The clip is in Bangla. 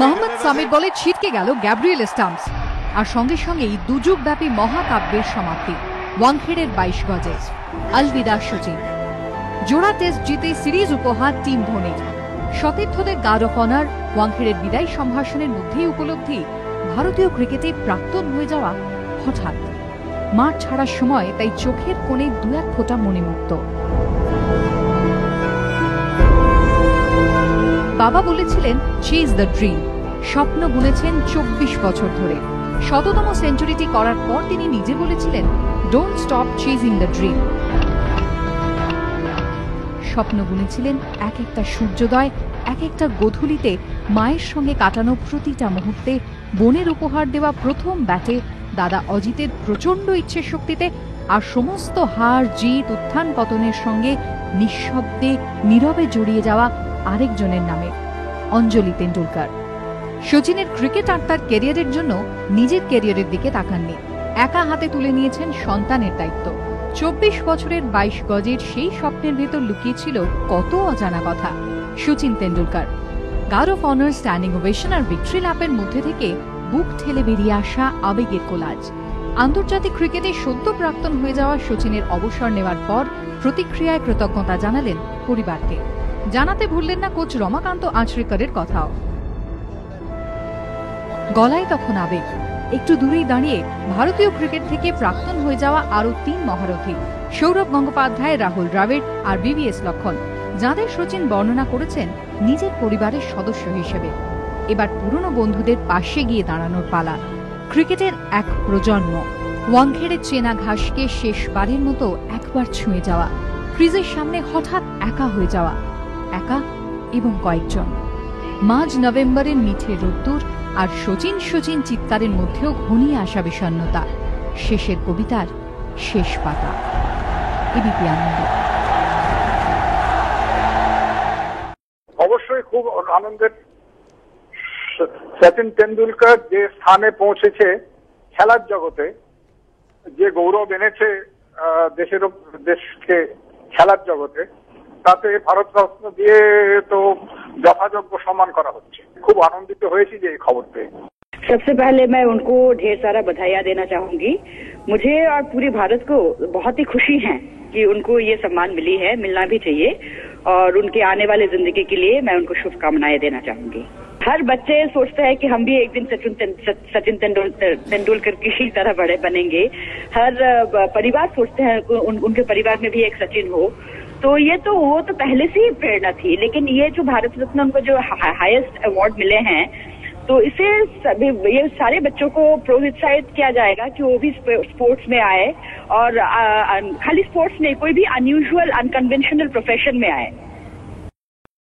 মোহাম্মদ সামির বলে ছিটকে গেল গ্যাব্রিয়েল স্টাম্পস, আর সঙ্গে সঙ্গেই দুযুগব্যাপী মহাকাব্যের সমাপ্তি ওয়াংখেড়ের 22 গজে। আলবিদা সচিন। জোড়া টেস্ট জিতে সিরিজ উপহার টিম ধোনি। সতীর্থদের গার্ড অফ অনার। ওয়াংখেড়ের বিদায় সম্ভাষণের মধ্যেই উপলব্ধি ভারতীয় ক্রিকেটে প্রাক্তন হয়ে যাওয়া হঠাৎ। মাঠ ছাড়ার সময় তাই চোখের কোণে 2-1 ফোঁটা মণিমুক্ত। বাবা বলেছিলেন চেজ দ্য ড্রিম। স্বপ্ন বুনেছেন 24 বছর ধরে। 100তম সেঞ্চুরিটি করার পর তিনি নিজে বলেছিলেন don't stop chasing the dream. স্বপ্ন বুনেছিলেন এক একটা সূর্যোদয়, এক একটা গোধূলিতে মায়ের সঙ্গে কাটানো প্রতিটা মুহূর্তে, বোনের উপহার দেওয়া প্রথম ব্যাটে, দাদা অজিতের প্রচন্ড ইচ্ছের শক্তিতে, আর সমস্ত হার জিত উত্থান পতনের সঙ্গে নিঃশব্দে নীরবে জড়িয়ে যাওয়া আরেকজনের নামে, অঞ্জলি তেন্ডুলকর। সচিনের ক্রিকেট আর তার ক্যারিয়ারের জন্য নিজের ক্যারিয়ারের দিকে তাকাননি। একা হাতে তুলে নিয়েছেন সন্তানের দায়িত্ব। 24 বছরের 22 গজের সেই স্বপ্নের ভেতর লুকিয়েছিল কত অজানা কথা। Sachin Tendulkar. Guard of honour, standing ovation আর ভিক্টরি ল্যাপের মধ্যে থেকে বুক ঠেলে বেরিয়ে আসা আবেগের কোলাজ। আন্তর্জাতিক ক্রিকেটে সদ্য প্রাক্তন হয়ে যাওয়া সচিনের অবসর নেওয়ার পর প্রতিক্রিয়ায় কৃতজ্ঞতা জানালেন পরিবারকে। জানাতে ভুললেন না কোচ রমাকান্ত আচরেকরের কথাও। গলায় তখন আবেগ। একটু দূরেই দাঁড়িয়ে ভারতীয় ক্রিকেট থেকে প্রাক্তন হয়ে যাওয়া আরো 3 মহারথী, সৌরভ গঙ্গোপাধ্যায়, রাহুল দ্রাবিড় আর VVS লক্ষ্মণ, যাঁদের সচিন বর্ণনা করেছেন নিজের পরিবারের সদস্য হিসেবে। এবার পুরনো বন্ধুদের পাশে গিয়ে দাঁড়ানোর পালা। ক্রিকেটের এক প্রজন্ম। ওয়াংখেড়ের চেনা ঘাসকে শেষবারের মতো একবার ছুঁয়ে যাওয়া, ক্রিজের সামনে হঠাৎ একা হয়ে যাওয়া, একা এবং কয়েকজন। মাঝ নভেম্বরের মিঠে রোদ্দুর আর সচিন চিৎকারের মধ্যেও ঘনিয়ে আসা বিষণ্ণতা। শেষের কবিতার শেষ পাতা। এবিপি আনন্দ। অবশ্যই খুব আনন্দের। সচিন তেন্ডুলকর যে স্থানে পৌঁছেছে খেলার জগতে, যে গৌরব এনেছে দেশকে খেলার জগতে, তাতে ভারতরত্ন দিয়ে তো যথাযোগ্য সম্মান করা হচ্ছে। খুব আনন্দিত হয়েছি যে এই খবর পেয়ে। सबसे पहले मैं उनको ढेर सारा बधाइयां देना चाहूंगी। मुझे और पूरे भारत को बहुत ही खुशी है कि उनको ये सम्मान मिली है, मिलना भी चाहिए, और उनके आने वाले जिंदगी के लिए मैं उनको शुभकामनाएं देना चाहूंगी। हर बच्चे सोचते हैं कि हम भी एक दिन सचिन तेंदुलकर की ही तरह बड़े बनेंगे। हर परिवार सोचते हैं उनके परिवार में भी एक सचिन हो। तो ये तो वो तो पहले से ही प्रेरणा थी, लेकिन ये जो भारत रत्न उनको जो हाईएस्ट अवार्ड मिले हैं, तो इसे ये सारे बच्चों को प्रोत्साहित किया जाएगा कि वो भी स्पोर्ट्स में आए, और खाली स्पोर्ट्स नहीं, कोई भी अनयूजुअल अनकन्वेंशनल प्रोफेशन में आए।